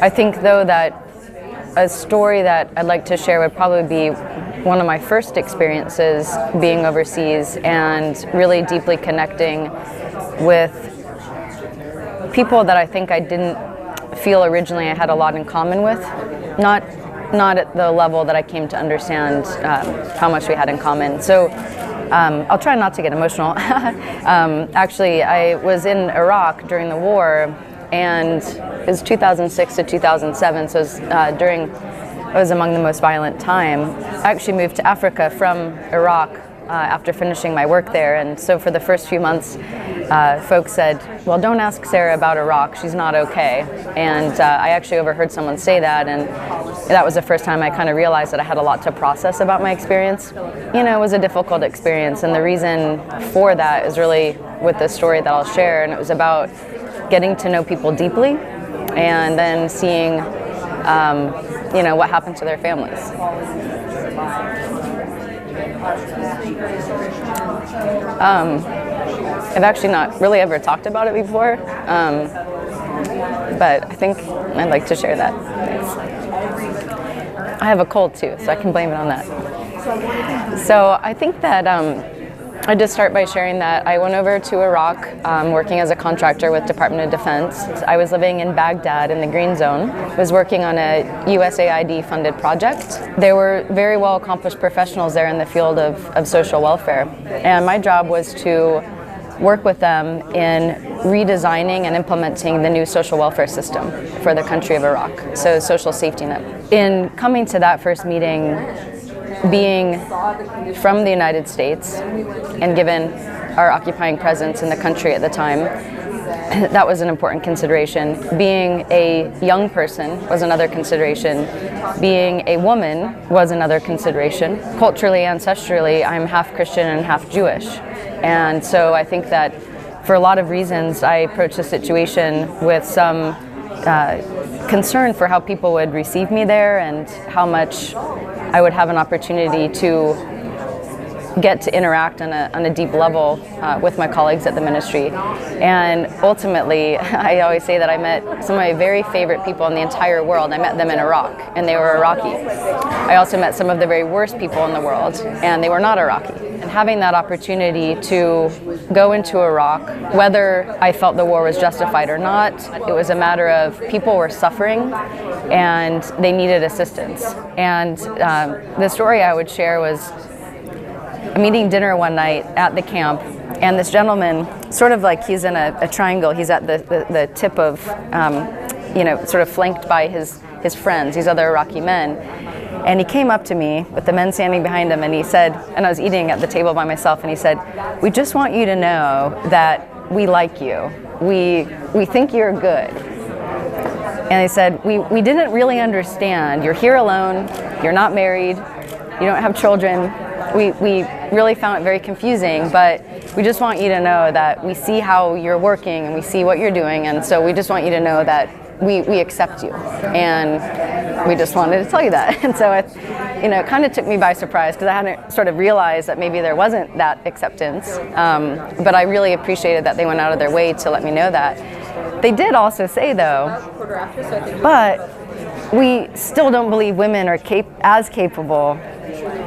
I think, though, that a story that I'd like to share would probably be one of my first experiences being overseas and really deeply connecting with people that I think I didn't feel originally I had a lot in common with. Not at the level that I came to understand how much we had in common. So I'll try not to get emotional. Actually, I was in Iraq during the war, and it was 2006 to 2007, so it was among the most violent time. I actually moved to Africa from Iraq after finishing my work there, and so for the first few months, folks said, well, don't ask Sarah about Iraq, she's not okay. And I actually overheard someone say that, and that was the first time I kind of realized that I had a lot to process about my experience. You know, it was a difficult experience, and the reason for that is really with the story that I'll share, and it was about getting to know people deeply and then seeing, you know, what happened to their families. I've actually not really ever talked about it before, but I think I'd like to share that. Thanks. I have a cold too, so I can blame it on that. So I think that I'd just start by sharing that I went over to Iraq working as a contractor with Department of Defense. I was living in Baghdad in the Green Zone, was working on a USAID funded project. There were very well accomplished professionals there in the field of social welfare, and my job was to work with them in redesigning and implementing the new social welfare system for the country of Iraq, so social safety net. In coming to that first meeting, being from the United States and given our occupying presence in the country at the time, that was an important consideration. Being a young person was another consideration. Being a woman was another consideration. Culturally, ancestrally, I'm half Christian and half Jewish. And so I think that for a lot of reasons, I approached the situation with some concern for how people would receive me there and how much I would have an opportunity to get to interact on a deep level with my colleagues at the ministry. And ultimately, I always say that I met some of my very favorite people in the entire world. I met them in Iraq, and they were Iraqi. I also met some of the very worst people in the world, and they were not Iraqi. And having that opportunity to go into Iraq, whether I felt the war was justified or not, it was a matter of people were suffering and they needed assistance. And the story I would share was I'm eating dinner one night at the camp, and this gentleman, sort of like he's in a triangle, he's at the tip of, you know, sort of flanked by his friends, these other Iraqi men. And he came up to me with the men standing behind him, and he said, and I was eating at the table by myself, and he said, we just want you to know that we like you. We think you're good. And he said, we didn't really understand. You're here alone, you're not married, you don't have children. We really found it very confusing, but we just want you to know that we see how you're working and we see what you're doing, and so we just want you to know that we accept you, and we just wanted to tell you that. And so it, you know, kind of took me by surprise because I hadn't sort of realized that maybe there wasn't that acceptance, but I really appreciated that they went out of their way to let me know that. They did also say, though, but we still don't believe women are as capable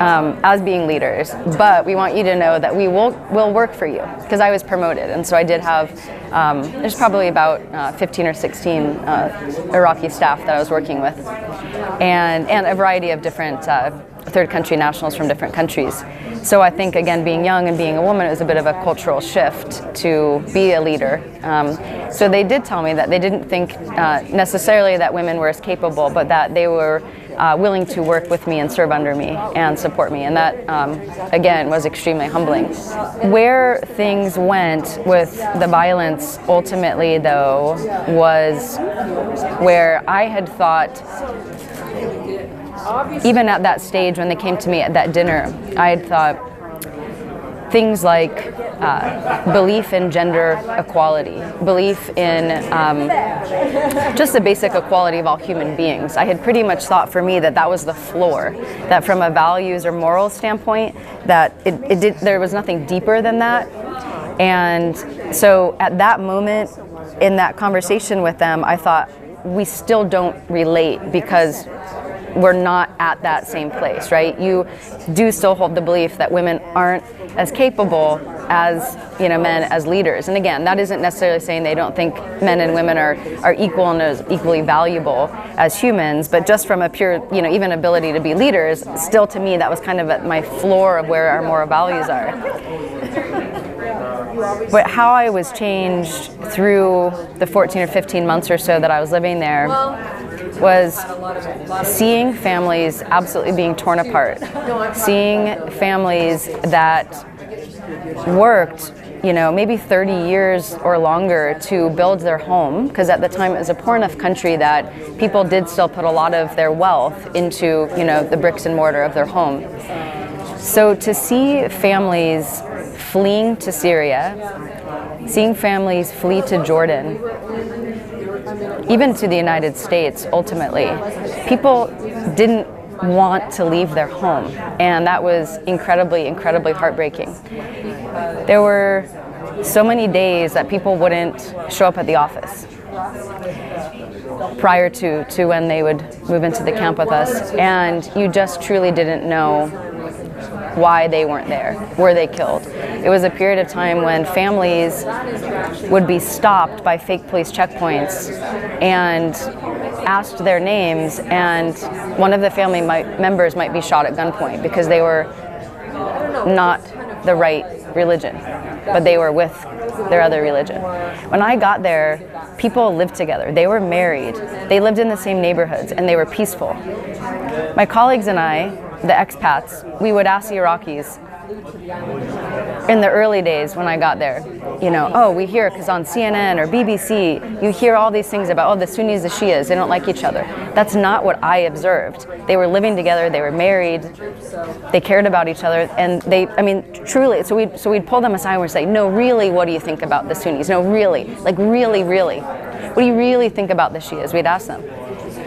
as being leaders, but we want you to know that we'll work for you, because I was promoted, and so I did have there's probably about 15 or 16 Iraqi staff that I was working with, and a variety of different third country nationals from different countries. So I think, again, being young and being a woman, it was a bit of a cultural shift to be a leader. So they did tell me that they didn't think necessarily that women were as capable, but that they were willing to work with me and serve under me and support me. And that, again, was extremely humbling. Where things went with the violence ultimately, though, was where I had thought, even at that stage when they came to me at that dinner, I had thought things like belief in gender equality, belief in just the basic equality of all human beings. I had pretty much thought for me that that was the floor, that from a values or moral standpoint, that there was nothing deeper than that. And so at that moment in that conversation with them, I thought, we still don't relate because we're not at that same place, right? You do still hold the belief that women aren't as capable as, you know, men as leaders. And again, that isn't necessarily saying they don't think men and women are equal and as equally valuable as humans, but just from a pure, you know, even ability to be leaders, still to me that was kind of at my floor of where our moral values are. But how I was changed through the 14 or 15 months or so that I was living there was seeing families absolutely being torn apart, seeing families that worked, you know, maybe 30 years or longer to build their home, because at the time it was a poor enough country that people did still put a lot of their wealth into, you know, the bricks and mortar of their home. So to see families fleeing to Syria, seeing families flee to Jordan, even to the United States ultimately, people didn't want to leave their home, and that was incredibly, incredibly heartbreaking. There were so many days that people wouldn't show up at the office prior to when they would move into the camp with us, and you just truly didn't know why they weren't there. Were they killed? It was a period of time when families would be stopped by fake police checkpoints and asked their names, and one of the family members might be shot at gunpoint because they were not the right religion, but they were with their other religion. When I got there, people lived together. They were married. They lived in the same neighborhoods, and they were peaceful. My colleagues and I, the expats, we would ask the Iraqis in the early days when I got there, you know, oh, we hear, because on CNN or BBC, you hear all these things about, oh, the Sunnis, the Shias, they don't like each other. That's not what I observed. They were living together, they were married, they cared about each other, and they, I mean, truly, so we'd pull them aside and we'd say, no, really, what do you think about the Sunnis? No, really, like really, really. What do you really think about the Shias? We'd ask them.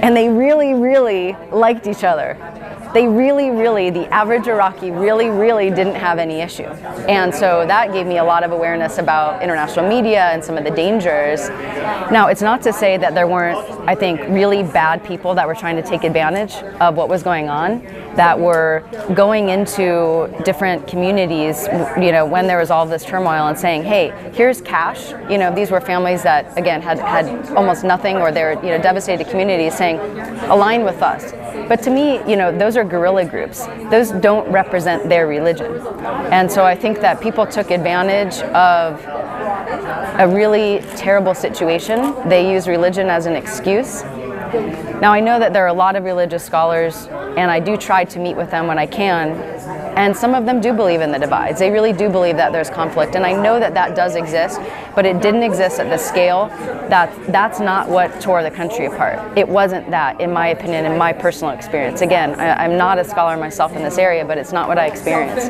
And they really, really liked each other. They really, really, the average Iraqi really, really didn't have any issue. And so that gave me a lot of awareness about international media and some of the dangers. Now, it's not to say that there weren't, I think, really bad people that were trying to take advantage of what was going on, that were going into different communities, you know, when there was all this turmoil and saying, hey, here's cash. You know, these were families that, again, had almost nothing, or they're, you know, devastated communities, saying, align with us. But to me, you know, those are guerrilla groups. Those don't represent their religion. And so I think that people took advantage of a really terrible situation. They use religion as an excuse. Now, I know that there are a lot of religious scholars, and I do try to meet with them when I can, and some of them do believe in the divides. They really do believe that there's conflict, and I know that that does exist, but it didn't exist at the scale. That's not what tore the country apart. It wasn't that, in my opinion, in my personal experience. Again, I'm not a scholar myself in this area, but it's not what I experienced.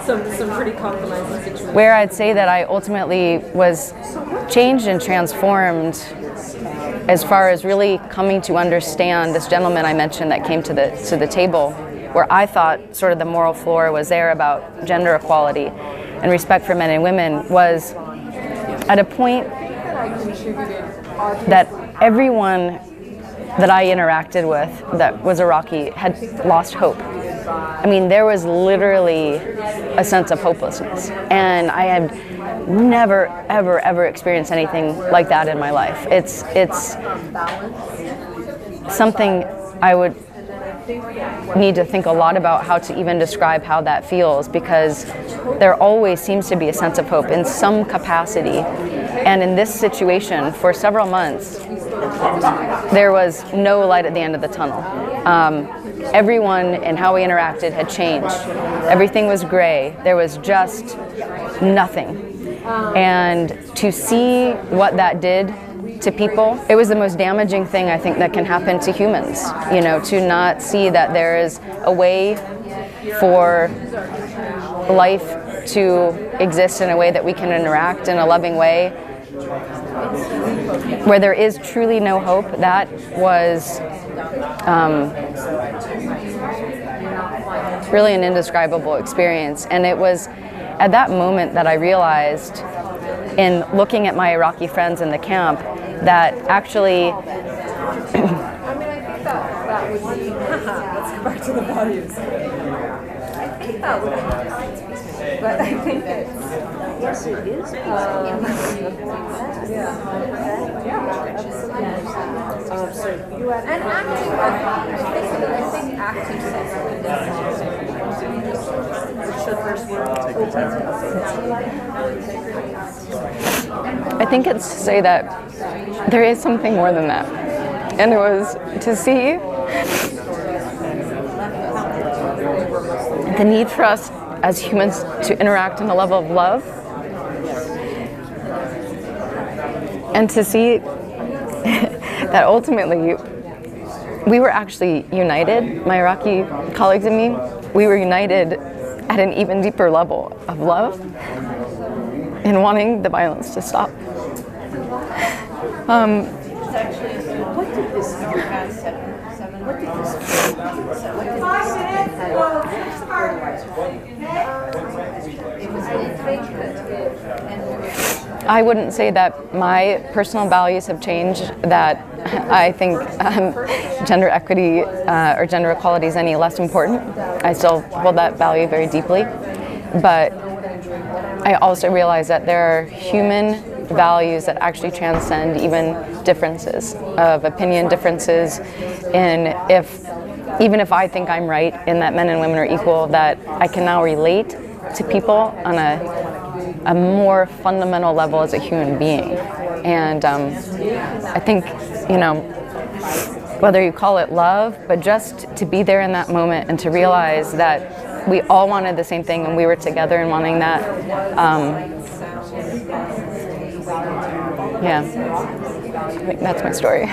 Some pretty compromising situations. Where I'd say that I ultimately was changed and transformed as far as really coming to understand this gentleman I mentioned that came to the table, where I thought sort of the moral floor was there about gender equality and respect for men and women, was at a point that everyone that I interacted with that was Iraqi had lost hope. I mean, there was literally a sense of hopelessness, and I had never, ever, ever experienced anything like that in my life. It's something I would need to think a lot about how to even describe how that feels, because there always seems to be a sense of hope in some capacity. And in this situation, for several months, there was no light at the end of the tunnel. Everyone and how we interacted had changed. Everything was gray. There was just nothing. And to see what that did to people, it was the most damaging thing I think that can happen to humans. You know, to not see that there is a way for life to exist in a way that we can interact in a loving way, where there is truly no hope. That was really an indescribable experience. And it was at that moment that I realized, in looking at my Iraqi friends in the camp, that actually I think that would be, let's go back to the values. I think that would be, but I think it's, Yes, it is. So you had and acting, I think acting I think it's to say that there is something more than that. And it was to see the need for us as humans to interact on a level of love, and to see that ultimately we were actually united, my Iraqi colleagues and me, we were united at an even deeper level of love in wanting the violence to stop. what did this what did I wouldn't say that my personal values have changed, that I think gender equity or gender equality is any less important. I still hold that value very deeply. But I also realize that there are human values that actually transcend even differences of opinion, differences in even if I think I'm right in that men and women are equal, that I can now relate to people on a more fundamental level as a human being. And I think, whether you call it love, but just to be there in that moment and to realize that we all wanted the same thing and we were together in wanting that. Yeah, I think that's my story.